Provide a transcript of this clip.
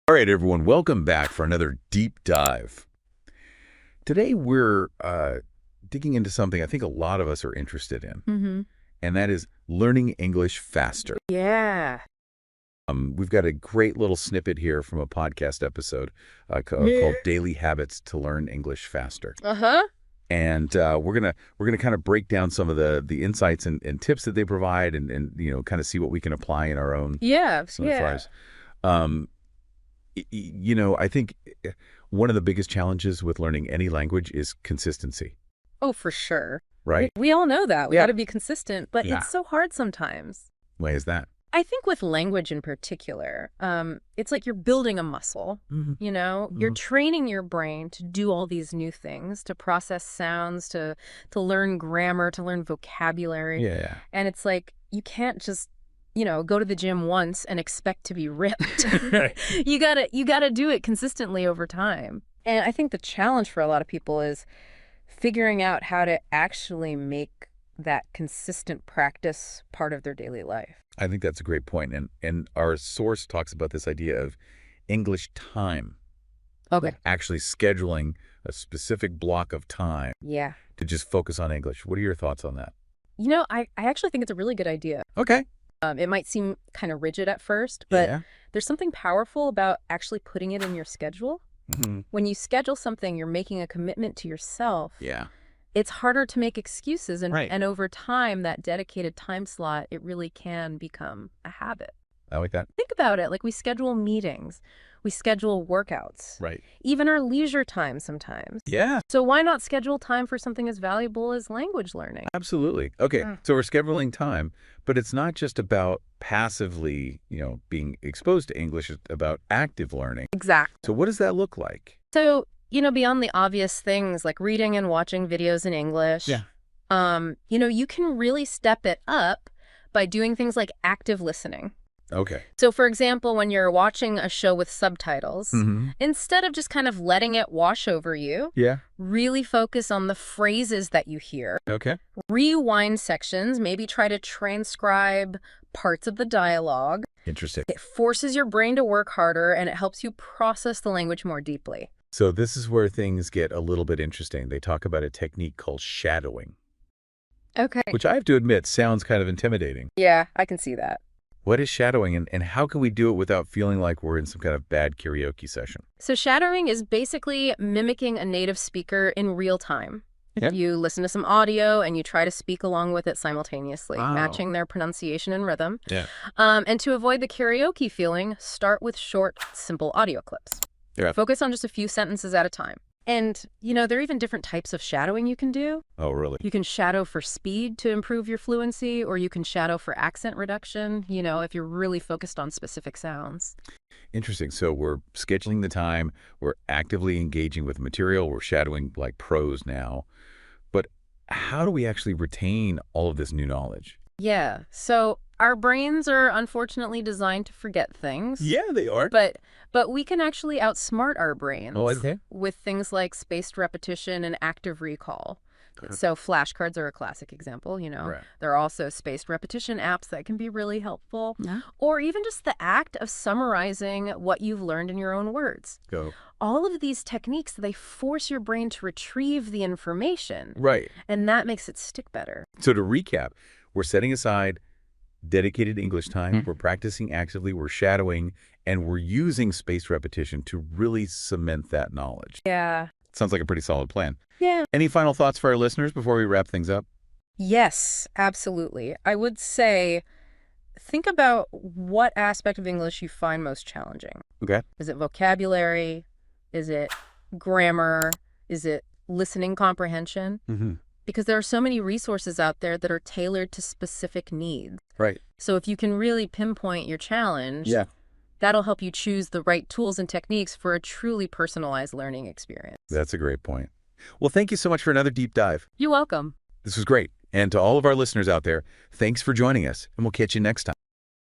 All right, everyone, welcome back for another deep dive. Today we're digging into something I think a lot of us are interested in, and that is learning English faster. Yeah. We've got a great little snippet here from a podcast episode called "Daily Habits to Learn English Faster," and we're gonna kind of break down some of the insights and tips that they provide, and kind of see what we can apply in our own lives. I think one of the biggest challenges with learning any language is consistency. Oh, for sure. Right? We all know that. We Yeah. got to be consistent, but Yeah. it's so hard sometimes. Why is that? I think with language in particular, it's like you're building a muscle, You're training your brain to do all these new things, to process sounds, to learn grammar, to learn vocabulary. Yeah. And it's like you can't just go to the gym once and expect to be ripped. You gotta do it consistently over time. And I think the challenge for a lot of people is figuring out how to actually make that consistent practice part of their daily life. I think that's a great point. And our source talks about this idea of English time. Okay. Actually scheduling a specific block of time Yeah. to just focus on English. What are your thoughts on that? I actually think it's a really good idea. Okay. It might seem kind of rigid at first, but Yeah. there's something powerful about actually putting it in your schedule. Mhm. When you schedule something, you're making a commitment to yourself. Yeah. It's harder to make excuses. Right. And over time, that dedicated time slot, it really can become a habit. I like that. Think about it. Like we schedule meetings, we schedule workouts, Right. even our leisure time sometimes. Yeah. So why not schedule time for something as valuable as language learning? Absolutely. Okay, Mm. so we're scheduling time, but it's not just about passively, being exposed to English. It's about active learning. Exactly. So what does that look like? So, beyond the obvious things like reading and watching videos in English, you can really step it up by doing things like active listening. Okay. So, for example, when you're watching a show with subtitles, Mm-hmm. instead of just kind of letting it wash over you, Yeah. really focus on the phrases that you hear. Okay. Rewind sections, maybe try to transcribe parts of the dialogue. Interesting. It forces your brain to work harder and it helps you process the language more deeply. So this is where things get a little bit interesting. They talk about a technique called shadowing, Okay. which I have to admit sounds kind of intimidating. Yeah, I can see that. What is shadowing, and how can we do it without feeling like we're in some kind of bad karaoke session? So shadowing is basically mimicking a native speaker in real time. Yeah. You listen to some audio and you try to speak along with it simultaneously, Wow. matching their pronunciation and rhythm. Yeah. And to avoid the karaoke feeling, start with short, simple audio clips. Yeah. Focus on just a few sentences at a time. And, there are even different types of shadowing you can do. Oh, really? You can shadow for speed to improve your fluency, or you can shadow for accent reduction, if you're really focused on specific sounds. Interesting. So we're scheduling the time, we're actively engaging with material, we're shadowing like pros now. But how do we actually retain all of this new knowledge? Yeah. So our brains are unfortunately designed to forget things. Yeah, they are. But we can actually outsmart our brains okay. with things like spaced repetition and active recall. So flashcards are a classic example, Right. There are also spaced repetition apps that can be really helpful. Yeah. Or even just the act of summarizing what you've learned in your own words. Go. All of these techniques, they force your brain to retrieve the information. Right. And that makes it stick better. So to recap, we're setting aside dedicated English time, we're practicing actively, we're shadowing, and we're using spaced repetition to really cement that knowledge. Yeah. Sounds like a pretty solid plan. Yeah. Any final thoughts for our listeners before we wrap things up? Yes, absolutely. I would say think about what aspect of English you find most challenging. Okay. Is it vocabulary? Is it grammar? Is it listening comprehension? Mm-hmm. Because there are so many resources out there that are tailored to specific needs. Right. So if you can really pinpoint your challenge, that'll help you choose the right tools and techniques for a truly personalized learning experience. That's a great point. Well, thank you so much for another deep dive. You're welcome. This was great. And to all of our listeners out there, thanks for joining us, and we'll catch you next time.